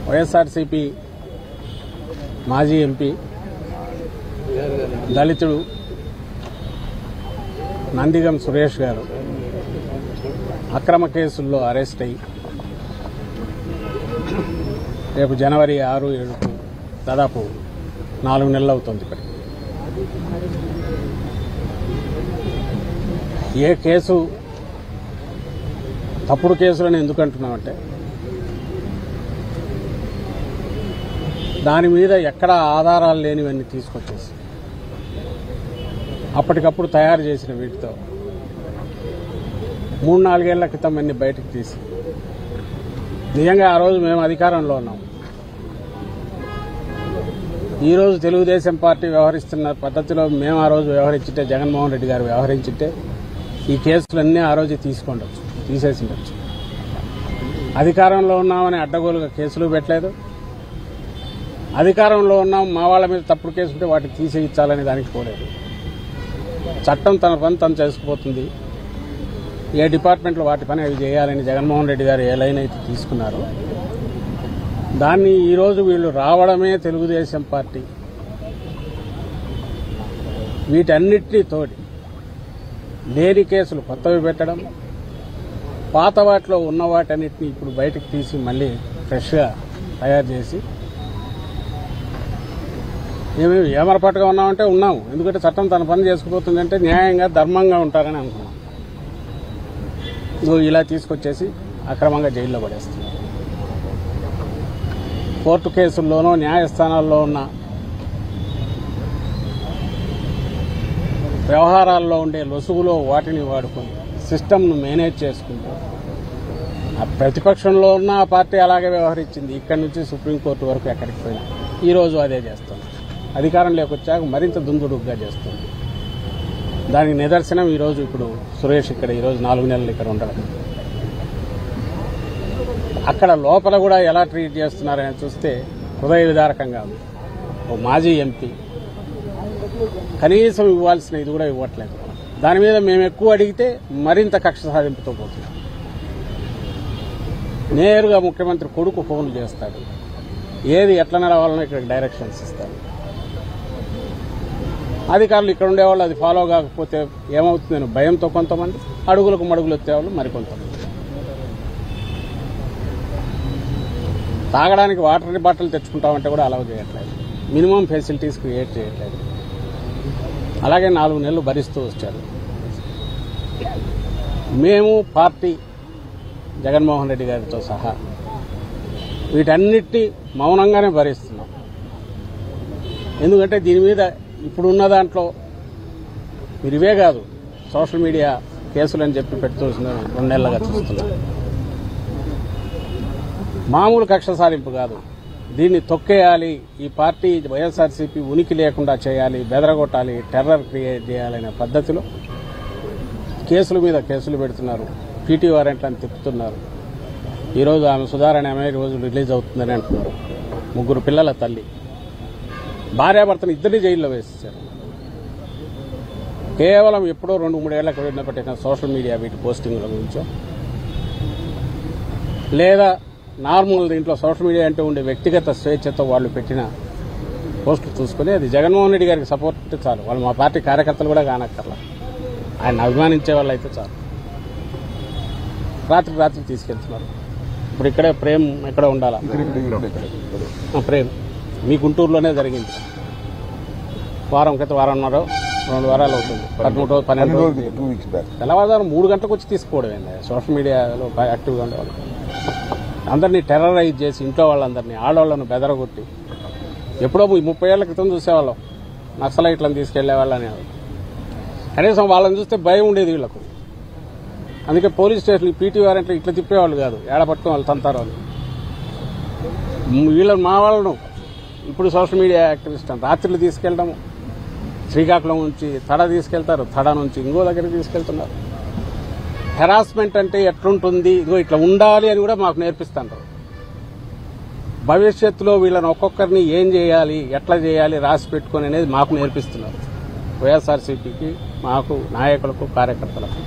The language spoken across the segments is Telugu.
వైఎస్ఆర్సీపీ మాజీ ఎంపీ దళితుడు నందిగం సురేష్ గారు అక్రమ కేసుల్లో అరెస్ట్ అయ్యి రేపు జనవరి 6, 7 దాదాపు 4 నెలలు అవుతుంది. ఇప్పటికి ఏ కేసు తప్పుడు కేసులని ఎందుకు అంటున్నామంటే దాని మీద ఎక్కడ ఆధారాలు లేనివన్నీ తీసుకొచ్చేసి అప్పటికప్పుడు తయారు చేసిన వీటితో 3-4 ఏళ్ల క్రితం అన్ని బయటకు తీసి నిజంగా ఆ రోజు మేము అధికారంలో ఉన్నాం. ఈరోజు తెలుగుదేశం పార్టీ వ్యవహరిస్తున్న పద్ధతిలో మేము ఆ రోజు వ్యవహరించింటే, జగన్మోహన్ రెడ్డి గారు వ్యవహరించింటే ఈ కేసులన్నీ ఆ రోజు తీసేసి ఉండొచ్చు. అధికారంలో ఉన్నామని అడ్డగోలుగా కేసులు పెట్టలేదు. అధికారంలో ఉన్నాం, మా వాళ్ళ మీద తప్పుడు కేసు ఉంటే వాటిని తీసేయించాలని దానికి పోలేదు. చట్టం తన పని తను చేసుకుపోతుంది. ఏ డిపార్ట్మెంట్లో వాటి పని అవి చేయాలని జగన్మోహన్ రెడ్డి గారు ఏ లైన్ అయితే తీసుకున్నారో దాన్ని ఈరోజు వీళ్ళు రావడమే తెలుగుదేశం పార్టీ వీటన్నిటినీ తోడి లేని కేసులు కొత్తవి పెట్టడం, పాత వాటిలో ఉన్న వాటన్నిటిని ఇప్పుడు బయటకు తీసి మళ్ళీ ఫ్రెష్గా తయారు చేసి మేము ఏమరపాటుగా ఉన్నామంటే ఉన్నాము. ఎందుకంటే చట్టం తన పని చేసుకుపోతుందంటే న్యాయంగా ధర్మంగా ఉంటారని అనుకున్నాం. ఇలా తీసుకొచ్చేసి అక్రమంగా జైల్లో పడేస్తున్నాం. కోర్టు కేసుల్లోనూ న్యాయస్థానాల్లో ఉన్న వ్యవహారాల్లో ఉండే లొసుగులో వాటిని వాడుకుని సిస్టమ్ను మేనేజ్ చేసుకుంటూ ఆ ప్రతిపక్షంలో ఉన్న ఆ పార్టీ అలాగే వ్యవహరించింది. ఇక్కడి నుంచి సుప్రీంకోర్టు వరకు ఎక్కడికి పోయినా ఈరోజు అదే చేస్తుంది. అధికారంలోకి వచ్చాక మరింత దుందుడుగ్గా చేస్తుంది. దానికి నిదర్శనం ఈరోజు ఇప్పుడు సురేష్ ఇక్కడ ఈరోజు 4 నెలలు ఇక్కడ ఉండడం. అక్కడ లోపల కూడా ఎలా ట్రీట్ చేస్తున్నారని చూస్తే హృదయ విదారకంగా ఉంది. ఓ మాజీ ఎంపీ కనీసం ఇవ్వాల్సిన ఇది కూడా ఇవ్వట్లేదు. దాని మీద మేము ఎక్కువ అడిగితే మరింత కక్ష సాధింపుతో పోతున్నాం. నేరుగా ముఖ్యమంత్రి కొడుకు ఫోన్లు చేస్తాడు, ఏది ఎట్లా నడవాలనో ఇక్కడ డైరెక్షన్స్ ఇస్తాడు. అధికారులు ఇక్కడ ఉండేవాళ్ళు అది ఫాలో కాకపోతే ఏమవుతుందని భయంతో కొంతమంది, అడుగులకు మడుగులు వచ్చేవాళ్ళు మరికొంతమంది. తాగడానికి వాటర్ బాటిల్ తెచ్చుకుంటామంటే కూడా అలౌ చేయట్లేదు. మినిమం ఫెసిలిటీస్ క్రియేట్ చేయట్లేదు. అలాగే 4 నెలలు భరిస్తూ వచ్చారు. మేము పార్టీ జగన్మోహన్ రెడ్డి గారితో సహా వీటన్నిటి మౌనంగానే భరిస్తున్నాం. ఎందుకంటే దీని మీద ఇప్పుడున్న దాంట్లో మీరు ఇవే కాదు, సోషల్ మీడియా కేసులని చెప్పి పెడుతున్న 2 నెలలుగా చూస్తున్నాం. మామూలు కక్ష సాధింపు కాదు, దీన్ని తొక్కేయాలి, ఈ పార్టీ వైఎస్ఆర్సీపీ ఉనికి లేకుండా చేయాలి, బెదరగొట్టాలి, టెర్రర్ క్రియేట్ చేయాలనే పద్ధతిలో కేసుల మీద కేసులు పెడుతున్నారు. పీటీ వారెంట్లను తిప్పుతున్నారు. ఈరోజు ఆమె సుధారణ ఆమె ఈరోజు రిలీజ్ అవుతుందని అంటున్నారు. 3 పిల్లల తల్లి, భార్యాభర్తను ఇద్దరిని జైల్లో వేసేశారు. కేవలం ఎప్పుడో 2-3 ఏళ్ల క్రితం పెట్టిన సోషల్ మీడియా వీటి పోస్టింగ్ల గురించో, లేదా నార్మల్ దీంట్లో సోషల్ మీడియా అంటే ఉండే వ్యక్తిగత స్వేచ్ఛతో వాళ్ళు పెట్టిన పోస్టులు చూసుకుని అది జగన్మోహన్ రెడ్డి గారికి సపోర్ట్ అంటే చాలు. వాళ్ళు మా పార్టీ కార్యకర్తలు కూడా కానక్కర్లా, ఆయన అభిమానించే వాళ్ళు అయితే చాలు. రాత్రి తీసుకెళ్తున్నారు. ఇప్పుడు ఇక్కడే ప్రేమ్ ఎక్కడ ఉండాలా, ప్రేమ్ మీ గుంటూరులోనే జరిగింది. వారం క్రితం, వారంన్నర 2 వారాలు అవుతుంది. 13 రోజులు 12 రోజులు తెల్లవారుజాము 3 గంటలకు వచ్చి తీసుకోవడం ఏంటి. సోషల్ మీడియాలో యాక్టివ్గా ఉండేవాళ్ళు అందరినీ టెర్రరైజ్ చేసి ఇంట్లో వాళ్ళందరినీ, ఆడవాళ్లను బెదరగొట్టి, ఎప్పుడో 30 ఏళ్ల క్రితం చూసేవాళ్ళం నక్సలైట్లను తీసుకెళ్లేవాళ్ళని. కనీసం వాళ్ళని చూస్తే భయం ఉండేది వీళ్లకు. అందుకే పోలీస్ స్టేషన్లు పీటీ వారంటే ఇట్లా తిప్పేవాళ్ళు కాదు, ఏడ పట్టుకుని వాళ్ళు తంతారు వాళ్ళు. వీళ్ళని మా వాళ్ళను ఇప్పుడు సోషల్ మీడియా యాక్టివిస్ట్ అని రాత్రులు తీసుకెళ్ళడము, శ్రీకాకుళం నుంచి తడ తీసుకెళ్తారు, తడ నుంచి ఇంకో దగ్గరికి తీసుకెళ్తున్నారు. హెరాస్మెంట్ అంటే ఎట్లుంటుంది, ఇదిగో ఇట్లా ఉండాలి అని కూడా మాకు నేర్పిస్తుంటారు. భవిష్యత్తులో వీళ్ళని ఒక్కొక్కరిని ఏం చేయాలి, ఎట్లా చేయాలి రాసి పెట్టుకుని అనేది మాకు నేర్పిస్తున్నారు. వైఎస్ఆర్సీపీకి, మాకు, నాయకులకు, కార్యకర్తలకు.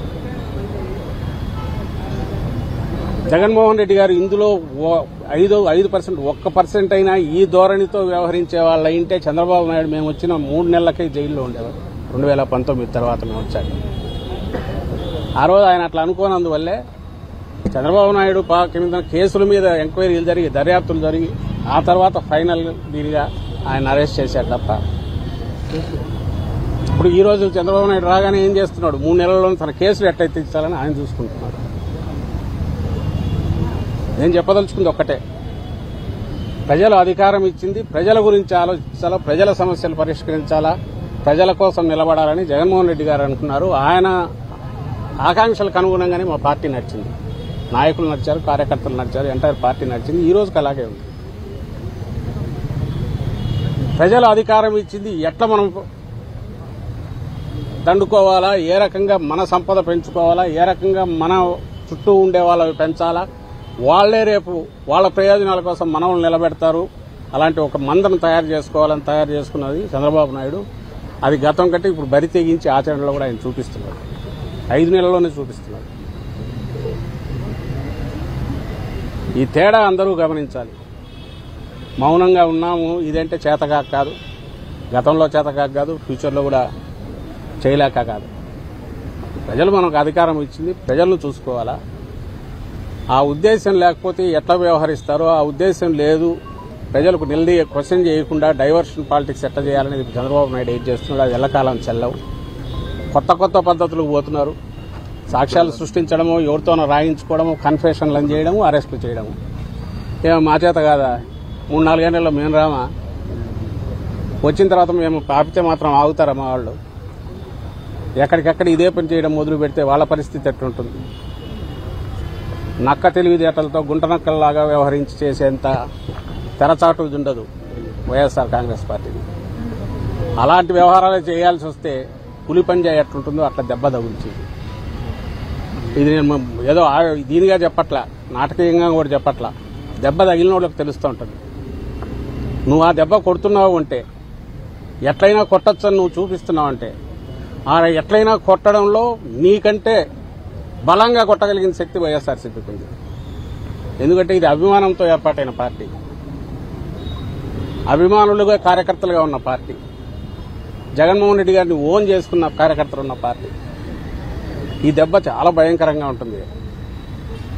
జగన్మోహన్ రెడ్డి గారు ఇందులో 5% 1% అయినా ఈ ధోరణితో వ్యవహరించే వాళ్ళు అయింటే చంద్రబాబు నాయుడు మేము వచ్చిన 3 నెలలకే జైల్లో ఉండేవారు. 2019 తర్వాత మేము వచ్చాక ఆ రోజు ఆయన అట్లా అనుకోనందువల్లే చంద్రబాబు నాయుడు కింద కేసుల మీద ఎంక్వైరీలు జరిగి దర్యాప్తులు జరిగి ఆ తర్వాత ఫైనల్ దీనిగా ఆయన అరెస్ట్ చేశారు తప్ప ఇప్పుడు ఈ రోజు చంద్రబాబు నాయుడు రాగానే ఏం చేస్తున్నాడు? 3 నెలల్లో తన కేసులు ఎట్లయితే ఇచ్చాలని ఆయన చూసుకుంటున్నాడు. నేను చెప్పదలుచుకుంది ఒక్కటే, ప్రజలు అధికారం ఇచ్చింది ప్రజల గురించి ఆలోచించాలా, ప్రజల సమస్యలు పరిష్కరించాలా, ప్రజల కోసం నిలబడాలని జగన్మోహన్ రెడ్డి గారు అనుకున్నారు. ఆయన ఆకాంక్షలకు అనుగుణంగానే మా పార్టీ నడిచింది. నాయకులు నడిచారు, కార్యకర్తలు నడిచారు, ఎంటైర్ పార్టీ నడిచింది. ఈ రోజుకి అలాగే ఉంది. ప్రజలు అధికారం ఇచ్చింది ఎట్లా మనం దండుకోవాలా, ఏ రకంగా మన సంపద పెంచుకోవాలా, ఏ రకంగా మన చుట్టూ ఉండే వాళ్ళవి పెంచాలా, వాళ్లే రేపు వాళ్ళ ప్రయోజనాల కోసం మనల్ని నిలబెడతారు. అలాంటి ఒక మందను తయారు చేసుకున్నది చంద్రబాబు నాయుడు. అది గతం కంటే ఇప్పుడు బరి తెగించి ఆచరణలో కూడా ఆయన చూపిస్తున్నారు. 5 నెలల్లోనే చూపిస్తున్నారు. ఈ తేడా అందరూ గమనించాలి. మౌనంగా ఉన్నాము ఇదంటే చేతకాక కాదు, గతంలో చేతకాక కాదు, ఫ్యూచర్లో కూడా చేయలేక కాదు. ప్రజలు మనకు అధికారం ఇచ్చింది, ప్రజలను చూసుకోవాలా. ఆ ఉద్దేశం లేకపోతే ఎట్లా వ్యవహరిస్తారో ఆ ఉద్దేశం లేదు. ప్రజలకు క్వశ్చన్ చేయకుండా డైవర్షన్ పాలిటిక్స్ ఎట్లా చేయాలనేది చంద్రబాబు నాయుడు ఏం చేస్తున్నాడు? అది ఎల్లకాలం చెల్లవు. కొత్త పద్ధతులకు పోతున్నారు. సాక్ష్యాలు సృష్టించడము, ఎవరితోనో రాయించుకోవడము, కన్ఫెషన్లను చేయడము, అరెస్టులు చేయడము. ఏమో మా చేత కాదా? 3-4 గంటల్లో మేము రామా? వచ్చిన తర్వాత మేము ఆపితే మాత్రం ఆగుతారా మా వాళ్ళు? ఎక్కడికెక్కడ ఇదే పని చేయడం మొదలు పెడితే వాళ్ళ పరిస్థితి ఎట్లుంటుంది? నక్క తెలివితేటలతో గుంటనక్కల్లాగా వ్యవహరించి చేసేంత తెరచాటు ఉండదు వైఎస్ఆర్ కాంగ్రెస్ పార్టీని. అలాంటి వ్యవహారాలు చేయాల్సి వస్తే పులి పంజా ఎట్లుంటుందో అట్లా దెబ్బ తగులుచింది. ఇది నేను ఏదో దీనిగా చెప్పట్లా, నాటకీయంగా కూడా చెప్పట్లా. దెబ్బ తగిలిన వాళ్ళకి తెలుస్తూ ఉంటుంది. నువ్వు ఆ దెబ్బ కొడుతున్నావు అంటే, ఎట్లయినా కొట్టచ్చని నువ్వు చూపిస్తున్నావు అంటే, ఆ ఎట్లయినా కొట్టడంలో నీకంటే బలంగా కొట్టగలిగిన శక్తి వైఎస్ఆర్సీపీకి ఉంది. ఎందుకంటే ఇది అభిమానంతో ఏర్పాటైన పార్టీ, అభిమానులుగా కార్యకర్తలుగా ఉన్న పార్టీ, జగన్మోహన్ రెడ్డి గారిని ఓన్ చేసుకున్న కార్యకర్తలు ఉన్న పార్టీ. ఈ దెబ్బ చాలా భయంకరంగా ఉంటుంది.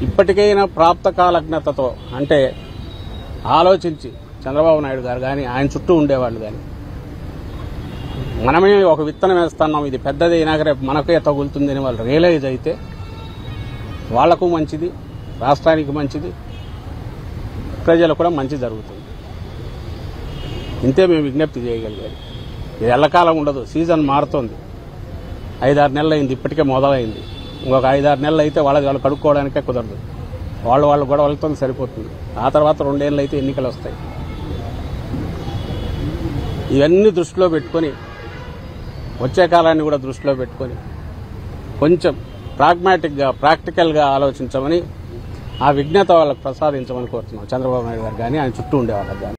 ఇప్పటికైనా ప్రాప్త కాలజ్ఞతతో అంటే ఆలోచించి చంద్రబాబు నాయుడు గారు కానీ ఆయన చుట్టూ ఉండేవాళ్ళు కానీ, మనమే ఒక విత్తనం వేస్తున్నాం, ఇది పెద్దది అయినాక రేపు మనకే తగులుతుందని వాళ్ళు రియలైజ్ అయితే వాళ్లకు మంచిది, రాష్ట్రానికి మంచిది, ప్రజలకు కూడా మంచి జరుగుతుంది. ఇంతే మేము విజ్ఞప్తి చేయగలిగారు. ఇది ఎల్లకాలం ఉండదు, సీజన్ మారుతోంది. 5-6 నెలలు అయింది, ఇప్పటికే మొదలైంది. ఇంకొక 5-6 నెలలు అయితే వాళ్ళు కడుక్కోవడానికే కుదరదు. వాళ్ళు గొడవలతో సరిపోతుంది. ఆ తర్వాత 2 ఏళ్ళు అయితే ఎన్నికలు వస్తాయి. ఇవన్నీ దృష్టిలో పెట్టుకొని, వచ్చే కాలాన్ని కూడా దృష్టిలో పెట్టుకొని కొంచెం ప్రాగ్మాటిక్గా, ప్రాక్టికల్గా ఆలోచించమని, ఆ విజ్ఞత వాళ్ళకు ప్రసాదించమని కోరుతున్నాం చంద్రబాబు నాయుడు గారు కానీ ఆయన చుట్టూ ఉండేవాళ్ళకి కానీ.